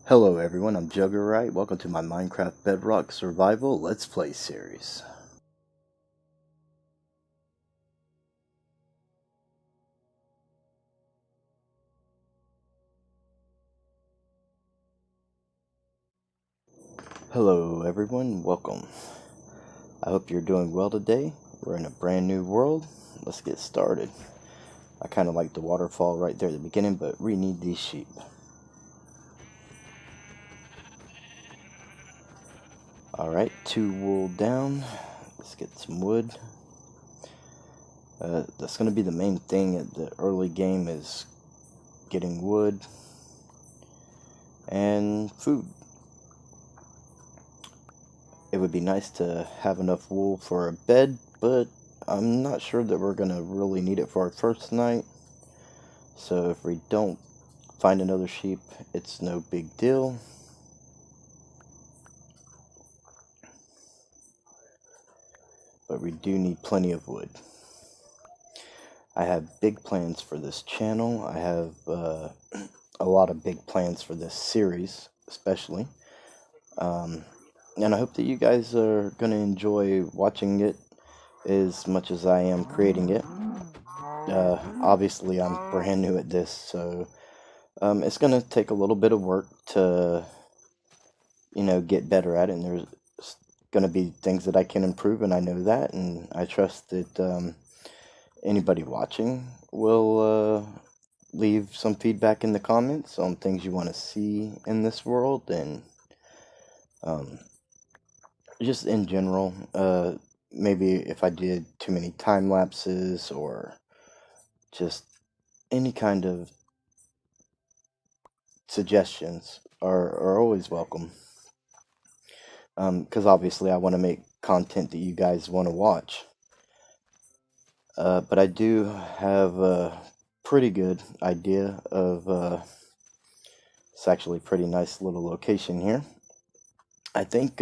Hello everyone, I'm Juggerite. Welcome to my Minecraft Bedrock Survival Let's Play series. Hello everyone, welcome. I hope you're doing well today. We're in a brand new world. Let's get started. I kind of like the waterfall right there at the beginning, but we need these sheep. Alright, 2 wool down. Let's get some wood. That's going to be the main thing at the early game is getting wood and food. It would be nice to have enough wool for a bed, but I'm not sure that we're going to really need it for our first night. So if we don't find another sheep, it's no big deal. But we do need plenty of wood. I have big plans for this channel. I have a lot of big plans for this series, especially. And I hope that you guys are going to enjoy watching it as much as I am creating it. Obviously, I'm brand new at this, so it's going to take a little bit of work to, get better at it. And there's going to be things that I can improve, and I know that. And I trust that anybody watching will leave some feedback in the comments on things you want to see in this world, and just in general. Maybe if I did too many time lapses or just any kind of suggestions are always welcome. Because obviously I want to make content that you guys want to watch. But I do have a pretty good idea of, it's actually a pretty nice little location here. I think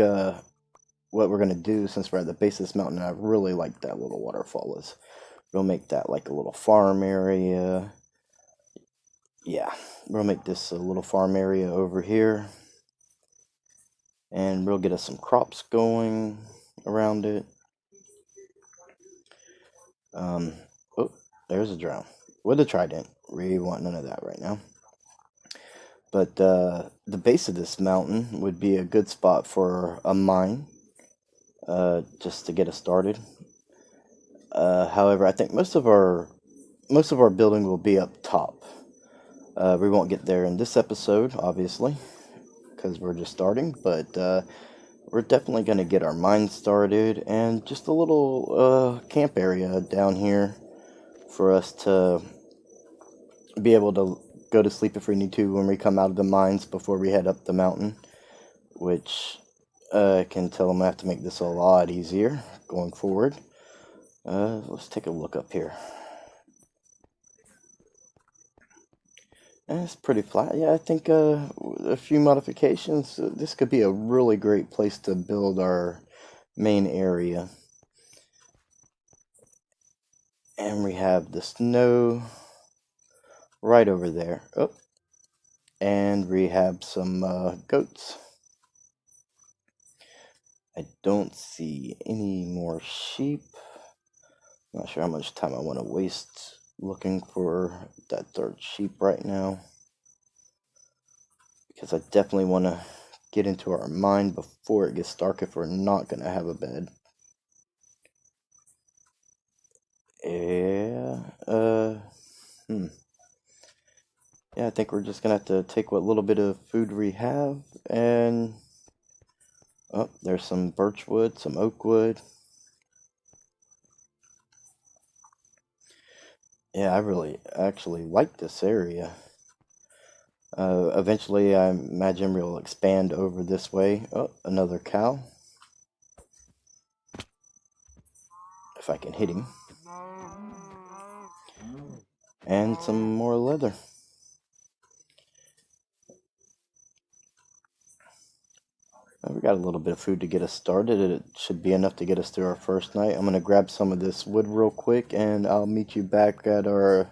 what we're going to do, since we're at the base of this mountain, I really like that little waterfall, is we'll make that like a little farm area. Yeah, we'll make this a little farm area over here. And we'll get us some crops going around it. Oh, there's a drown. With a trident. We want none of that right now. But the base of this mountain would be a good spot for a mine, just to get us started. However, I think most of our building will be up top. We won't get there in this episode, obviously, because we're just starting, but we're definitely going to get our mine started, and just a little camp area down here for us to be able to go to sleep if we need to when we come out of the mines before we head up the mountain, which I can tell them I have to make this a lot easier going forward. Let's take a look up here. It's pretty flat. Yeah, I think a few modifications, this could be a really great place to build our main area. And we have the snow right over there. Oh, and we have some goats. I don't see any more sheep. Not sure how much time I want to waste looking for that third sheep right now, because I definitely want to get into our mine before it gets dark if we're not going to have a bed. Yeah, yeah, I think we're just going to have to take what little bit of food we have, and oh, there's some birch wood, some oak wood. Yeah, I really actually like this area. Eventually, I imagine we'll expand over this way. Oh, another cow. If I can hit him. And some more leather. We got a little bit of food to get us started. It should be enough to get us through our first night. I'm going to grab some of this wood real quick, and I'll meet you back at our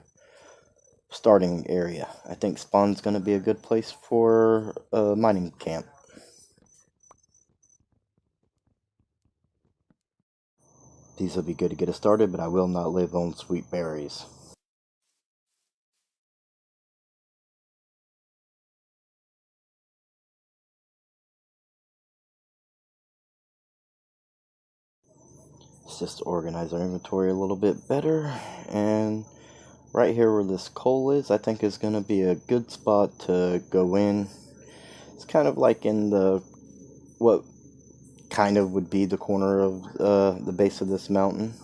starting area. I think spawn's going to be a good place for a mining camp. These will be good to get us started, but I will not live on sweet berries. Let's just organize our inventory a little bit better. And right here where this coal is, I think is going to be a good spot to go in. It's kind of like in what kind of would be the corner of the base of this mountain.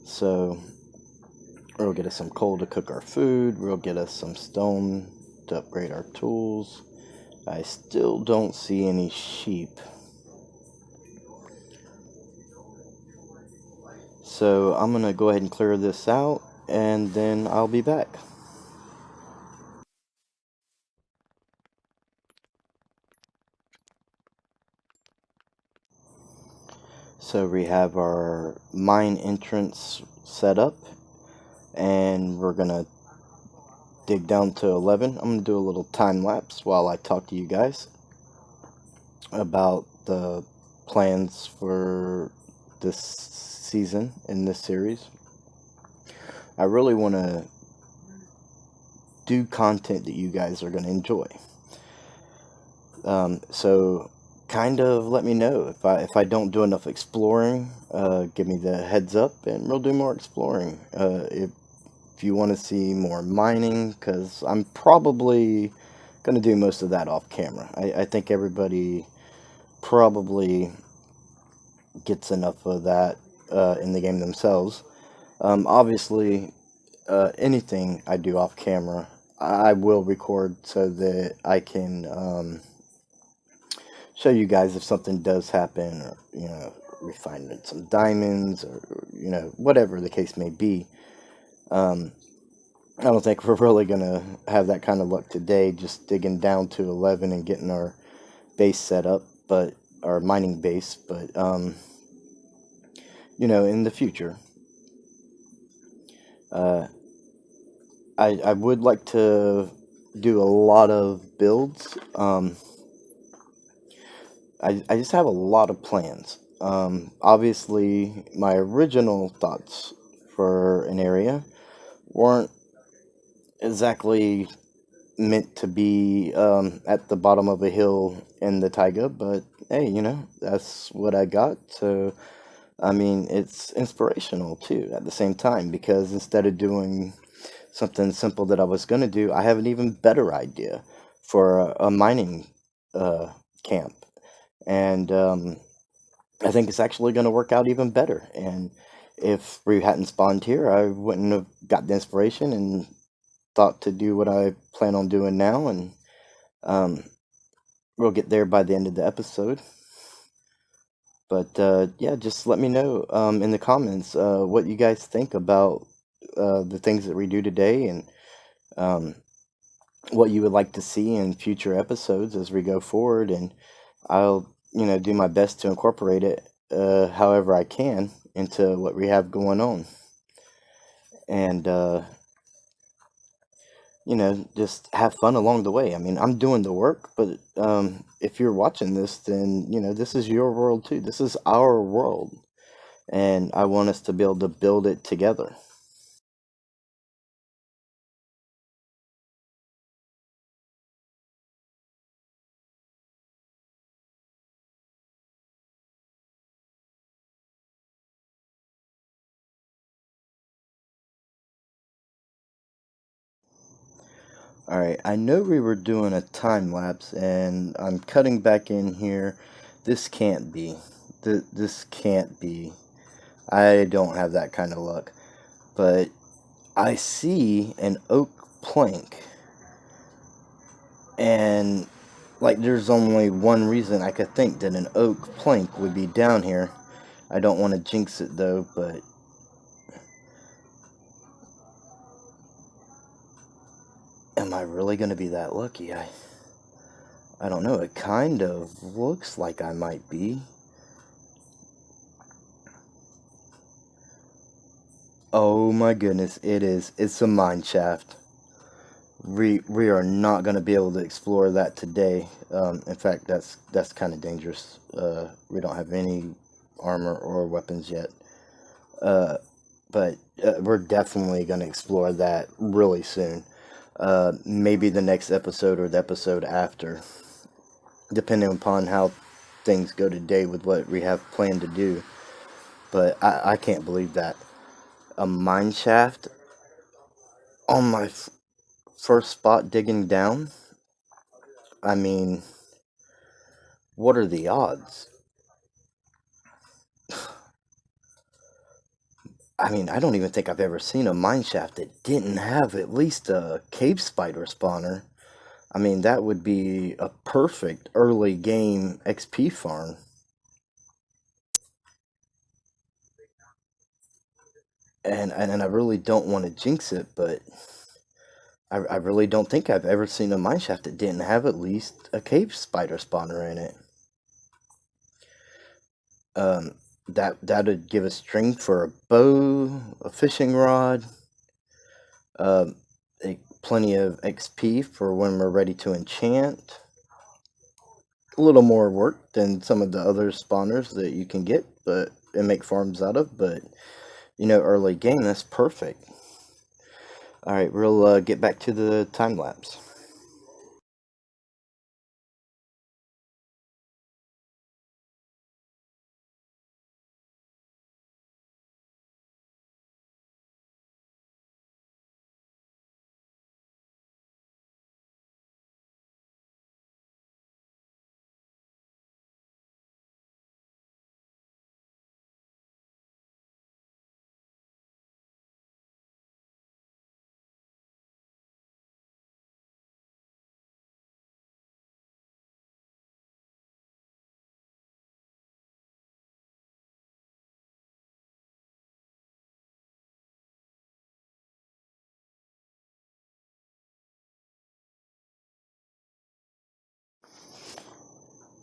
So we'll get us some coal to cook our food. We'll get us some stone to upgrade our tools. I still don't see any sheep. So I'm going to go ahead and clear this out, and then I'll be back. So we have our mine entrance set up, and we're going to dig down to 11. I'm going to do a little time lapse while I talk to you guys about the plans for this season in this series. I really want to do content that you guys are going to enjoy. So kind of let me know if I don't do enough exploring. Give me the heads up, and we'll do more exploring. If you want to see more mining, because I'm probably going to do most of that off camera. I think everybody probably gets enough of that in the game themselves. Obviously, anything I do off camera, I will record so that I can show you guys if something does happen, or we find some diamonds, or whatever the case may be. I don't think we're really gonna have that kind of luck today, just digging down to 11 and getting our base set up, but our mining base. But in the future, I would like to do a lot of builds. I just have a lot of plans. Obviously, my original thoughts for an area weren't exactly meant to be at the bottom of a hill in the taiga, but hey, that's what I got. So, I mean, it's inspirational too at the same time, because instead of doing something simple that I was going to do, I have an even better idea for a mining camp. And I think it's actually going to work out even better. And if we hadn't spawned here, I wouldn't have got the inspiration and thought to do what I plan on doing now. And we'll get there by the end of the episode. But yeah, just let me know in the comments what you guys think about the things that we do today, and what you would like to see in future episodes as we go forward. And I'll do my best to incorporate it however I can into what we have going on. And just have fun along the way. I mean, I'm doing the work, but if you're watching this, then this is your world too. This is our world, and I want us to be able to build it together. All right, I know we were doing a time lapse, and I'm cutting back in here. This can't be. This can't be. I don't have that kind of luck. But I see an oak plank, and like there's only one reason I could think that an oak plank would be down here. I don't want to jinx it though, but am I really going to be that lucky? I don't know. It kind of looks like I might be. Oh my goodness, it is. It's a mine shaft. We are not going to be able to explore that today. In fact, that's kind of dangerous. We don't have any armor or weapons yet. Uh, but we're definitely going to explore that really soon. Maybe the next episode or the episode after, depending upon how things go today with what we have planned to do. But I can't believe that. A mine shaft on my first spot digging down? I mean, what are the odds? I mean, I don't even think I've ever seen a mine shaft that didn't have at least a cave spider spawner. I mean, that would be a perfect early game XP farm. And I really don't want to jinx it, but I really don't think I've ever seen a mine shaft that didn't have at least a cave spider spawner in it. Um, that'd give us string for a bow, a fishing rod, um, plenty of XP for when we're ready to enchant. A little more work than some of the other spawners that you can get, but and make farms out of. But early game, that's perfect. All right, we'll get back to the time lapse.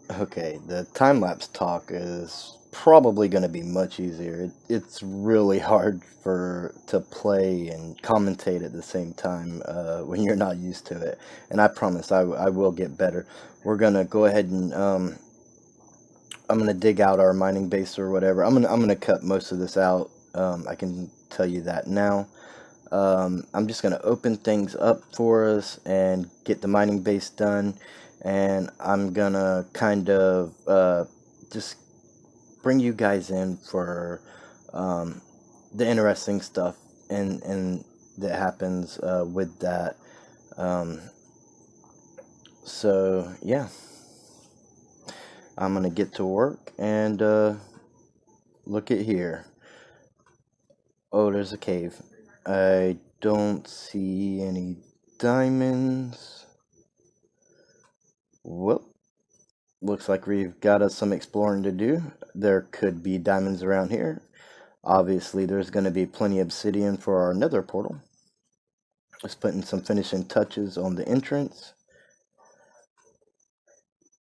Okay, the time lapse talk is probably going to be much easier. It's really hard for to play and commentate at the same time when you're not used to it. And I promise I will get better. We're gonna go ahead and I'm gonna dig out our mining base or whatever. I'm gonna cut most of this out. I can tell you that now. I'm just gonna open things up for us and get the mining base done, and I'm gonna kind of just bring you guys in for um, the interesting stuff and that happens with that. Um, so yeah, I'm gonna get to work and look at here. Oh, there's a cave. I don't see any diamonds. Well, looks like we've got us some exploring to do. There could be diamonds around here. Obviously, there's going to be plenty of obsidian for our nether portal. Let's put in some finishing touches on the entrance.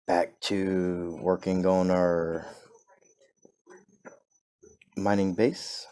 Back to working on our mining base.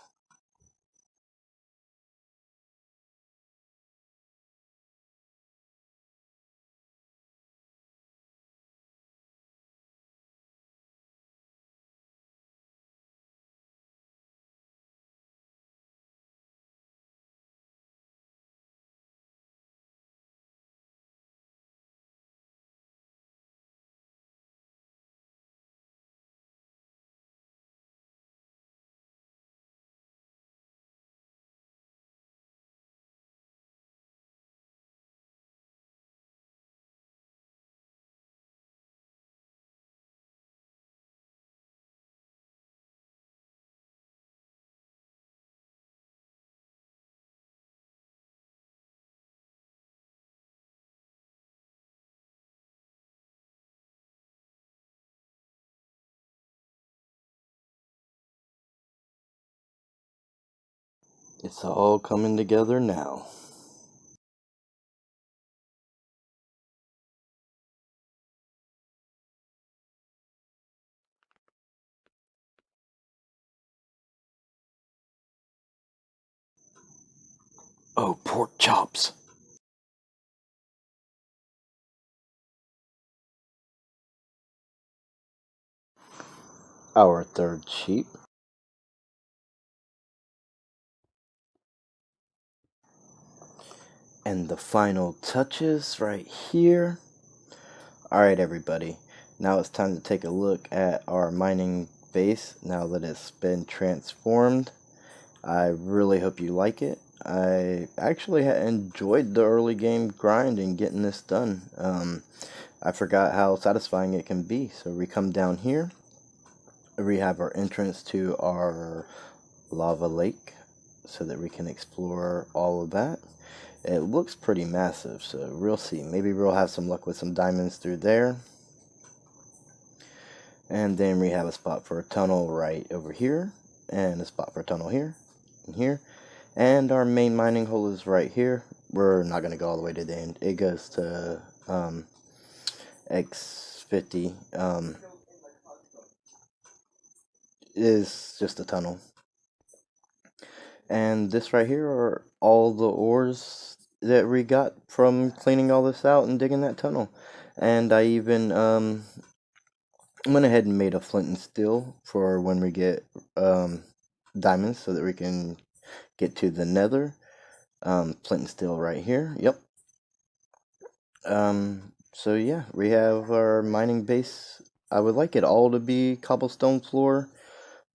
It's all coming together now. Oh, pork chops. our third sheep. And the final touches right here. Alright, everybody. Now it's time to take a look at our mining base now that it's been transformed. I really hope you like it. I actually enjoyed the early game grind and getting this done. I forgot how satisfying it can be. So we come down here. We have our entrance to our lava lake so that we can explore all of that. It looks pretty massive, so we'll see. Maybe we'll have some luck with some diamonds through there. And then we have a spot for a tunnel right over here, and a spot for a tunnel here, and here. And our main mining hole is right here. We're not going to go all the way to the end. It goes to X50. Is just a tunnel. And this right here are all the ores that we got from cleaning all this out and digging that tunnel. And I even went ahead and made a flint and steel for when we get diamonds so that we can get to the nether. Flint and steel right here. Yep. So yeah, we have our mining base. I would like it all to be cobblestone floor,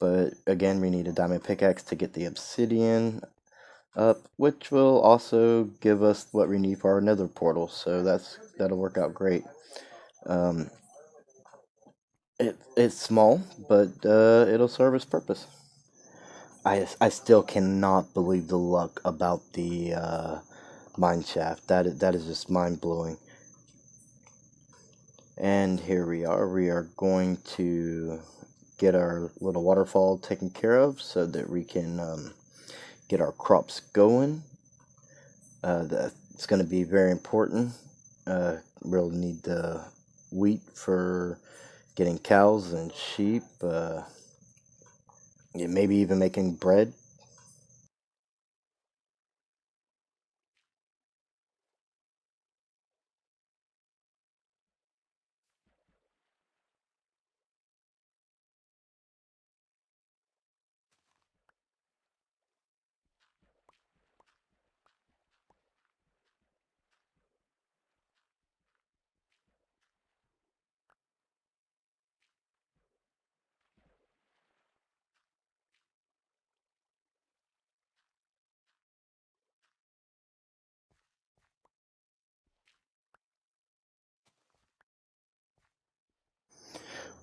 but again, we need a diamond pickaxe to get the obsidian up, which will also give us what we need for our nether portal, so that'll work out great. It's small, but it'll serve its purpose. I still cannot believe the luck about the mine shaft. That is just mind blowing. And here we are. We are going to get our little waterfall taken care of so that we can get our crops going. That's going to be very important. We'll need the wheat for getting cows and sheep. Maybe even making bread.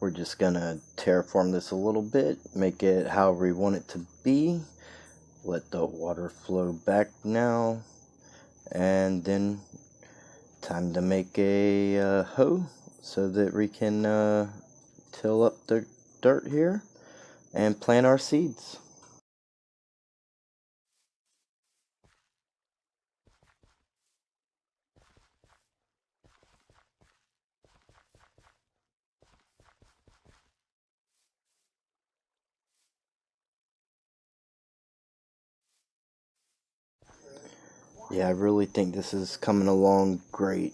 We're just gonna terraform this a little bit, make it however we want it to be. Let the water flow back now, and then time to make a hoe so that we can till up the dirt here and plant our seeds. Yeah, I really think this is coming along great.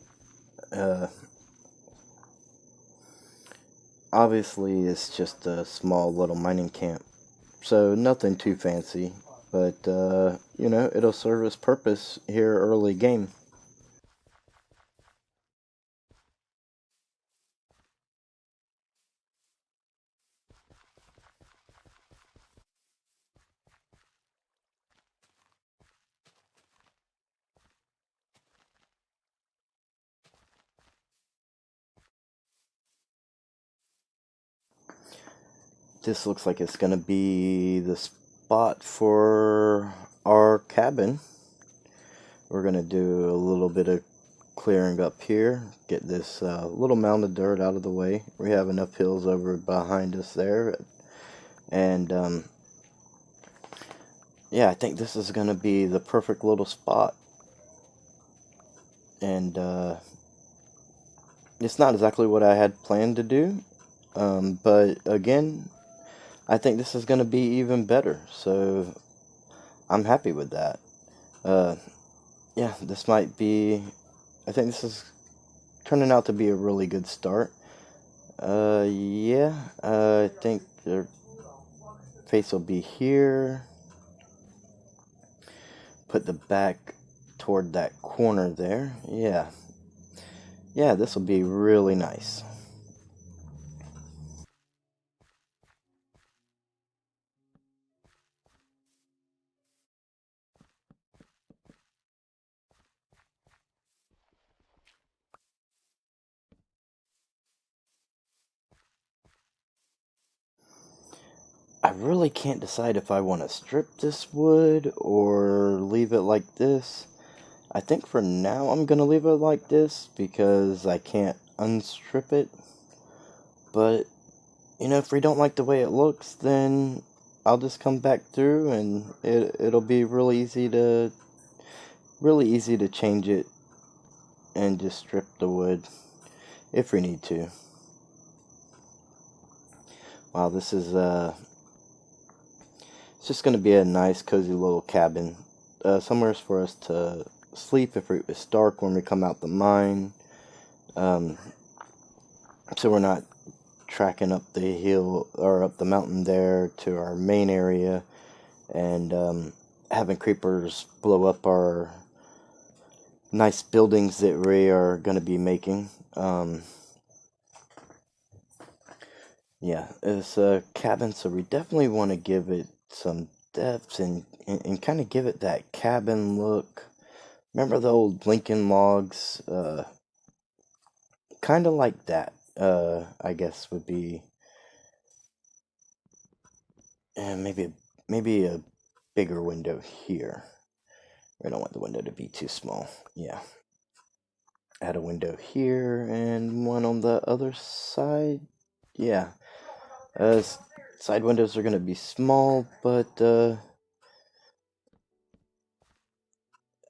Obviously, it's just a small little mining camp, so nothing too fancy, but it'll serve its purpose here early game. This looks like it's gonna be the spot for our cabin. We're gonna do a little bit of clearing up here, get this little mound of dirt out of the way. We have enough hills over behind us there, and yeah, I think this is gonna be the perfect little spot. And it's not exactly what I had planned to do, but again, I think this is gonna be even better. So I'm happy with that. Yeah, this might be. I think this is turning out to be a really good start. Yeah, I think their face will be here. Put the back toward that corner there. Yeah. Yeah, this will be really nice. I really can't decide if I want to strip this wood or leave it like this. I think for now I'm gonna leave it like this because I can't unstrip it. But, if we don't like the way it looks, then I'll just come back through and it'll be really easy to change it and just strip the wood if we need to. Wow, this is it's just gonna be a nice cozy little cabin. Somewhere for us to sleep if it's dark when we come out the mine. Um, so we're not tracking up the hill or up the mountain there to our main area and having creepers blow up our nice buildings that we are going to be making. Yeah, it's a cabin, so we definitely want to give it some depth and kind of give it that cabin look. Remember the old Lincoln logs? Kind of like that, I guess would be, and maybe a bigger window here. I don't want the window to be too small. Yeah. Add a window here and one on the other side. Yeah. Side windows are going to be small, but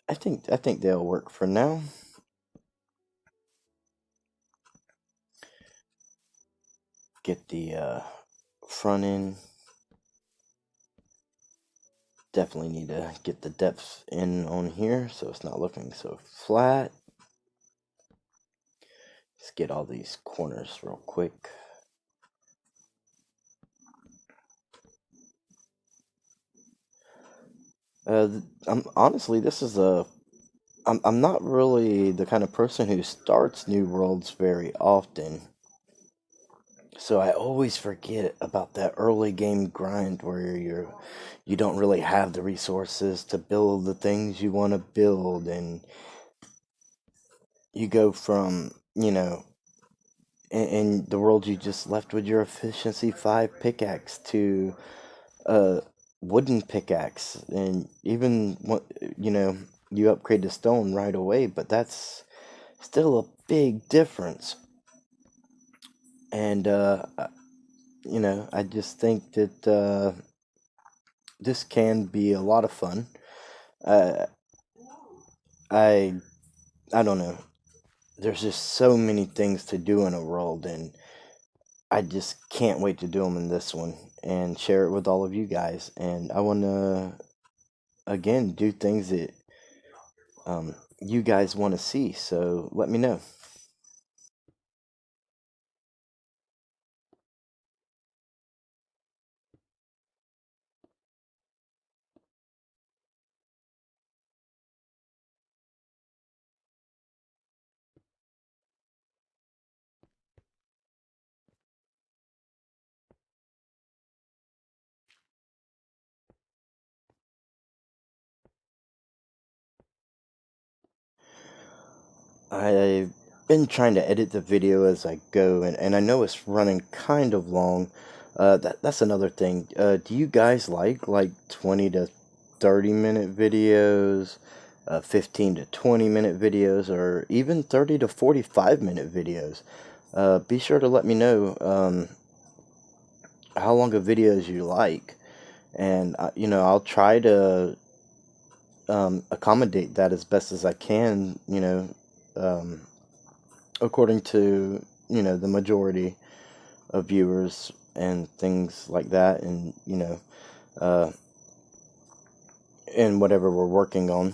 I think they'll work for now. Get the front end. Definitely need to get the depth in on here so it's not looking so flat. Just get all these corners real quick. Honestly, this is I'm not really the kind of person who starts new worlds very often. So I always forget about that early game grind where you don't really have the resources to build the things you want to build, and you go from, in the world you just left with your efficiency 5 pickaxe to a wooden pickaxe, and even you know you upgrade to stone right away, but that's still a big difference. And I just think that this can be a lot of fun. Uh, I I don't know. There's just so many things to do in a world, and I just can't wait to do them in this one and share it with all of you guys. And I want to again do things that you guys want to see. So let me know. I've been trying to edit the video as I go, and I know it's running kind of long. That's another thing. Do you guys like 20 to 30-minute videos, 15 to 20-minute videos, or even 30 to 45-minute videos? Be sure to let me know how long of videos you like, and I'll try to accommodate that as best as I can. Um, according to the majority of viewers and things like that, and uh, and whatever we're working on.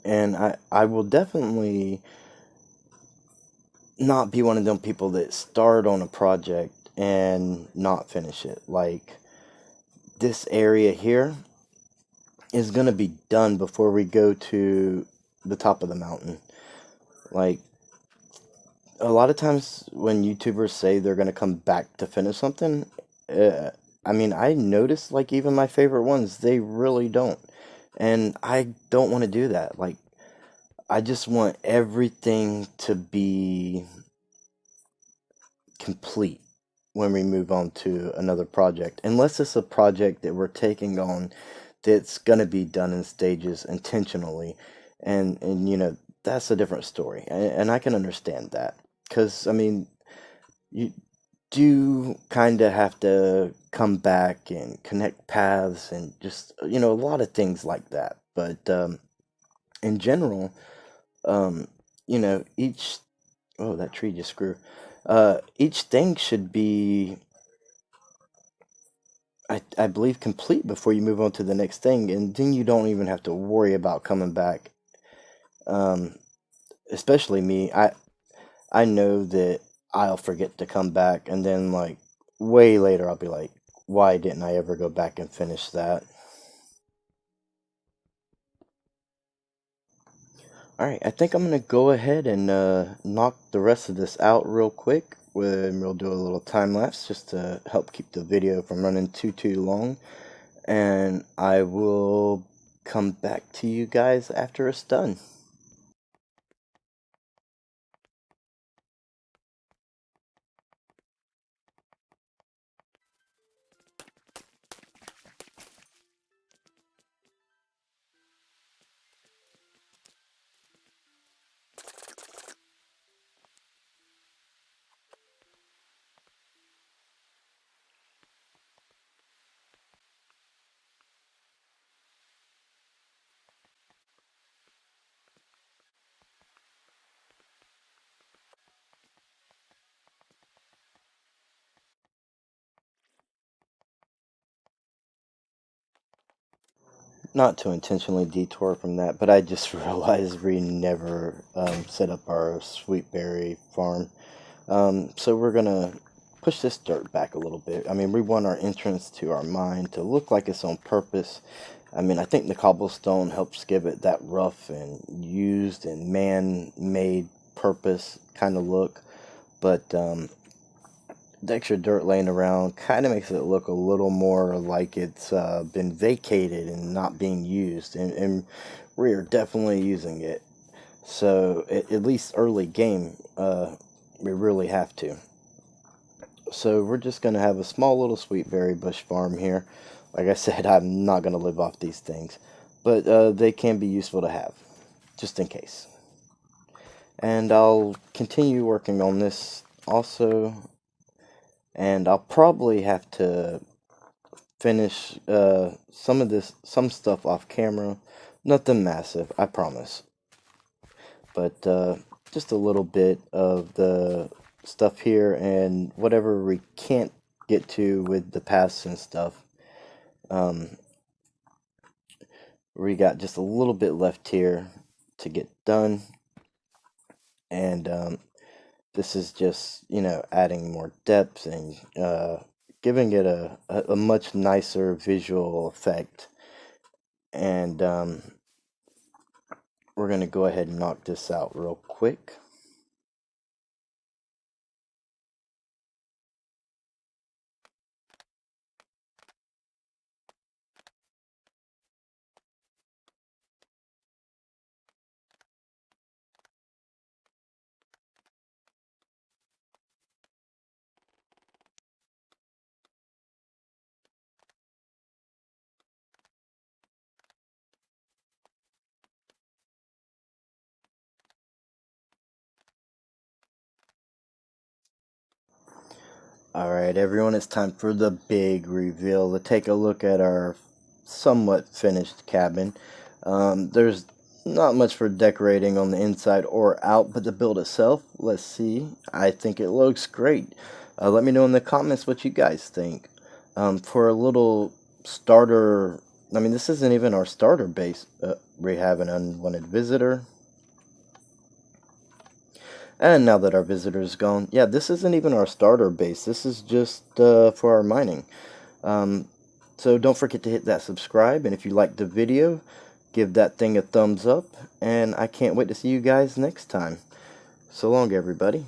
And I will definitely not be one of them people that start on a project and not finish it. Like this area here is going to be done before we go to the top of the mountain. Like a lot of times when YouTubers say they're going to come back to finish something, uh, I mean, I notice like even my favorite ones, they really don't. And I don't want to do that. Like, I just want everything to be complete when we move on to another project. Unless it's a project that we're taking on that's going to be done in stages intentionally. And that's a different story. And I can understand that. Because, I mean, you do kind of have to come back and connect paths and just, a lot of things like that. But in general, um, each oh, that tree just grew. Each thing should be, I believe, complete before you move on to the next thing, and then you don't even have to worry about coming back. Um, Especially me, I know that I'll forget to come back, and then like way later, I'll be like, why didn't I ever go back and finish that? All right, I think I'm gonna go ahead and knock the rest of this out real quick. We'll do a little time lapse just to help keep the video from running too long, and I will come back to you guys after it's done. Not to intentionally detour from that, but I just realized we never set up our sweetberry farm. So we're gonna push this dirt back a little bit. I mean, we want our entrance to our mine to look like it's on purpose. I mean, I think the cobblestone helps give it that rough and used and man-made purpose kind of look. But the extra dirt laying around kind of makes it look a little more like it's been vacated and not being used. And we are definitely using it. So at least early game, we really have to. So we're just going to have a small little sweet berry bush farm here. Like I said, I'm not going to live off these things, but they can be useful to have, just in case. And I'll continue working on this also, and I'll probably have to finish some stuff off camera. Nothing massive, I promise. But just a little bit of the stuff here and whatever we can't get to with the paths and stuff. Um, we got just a little bit left here to get done, and this is just adding more depth and giving it a much nicer visual effect. And we're gonna go ahead and knock this out real quick. Alright, everyone, it's time for the big reveal to take a look at our somewhat finished cabin. There's not much for decorating on the inside or out, but the build itself, let's see. I think it looks great. Let me know in the comments what you guys think. For a little starter, I mean, this isn't even our starter base. We have an unwanted visitor. And now that our visitor's gone, yeah, this isn't even our starter base. This is just for our mining. Um, so don't forget to hit that subscribe, and if you liked the video, give that thing a thumbs up, and I can't wait to see you guys next time. So long, everybody.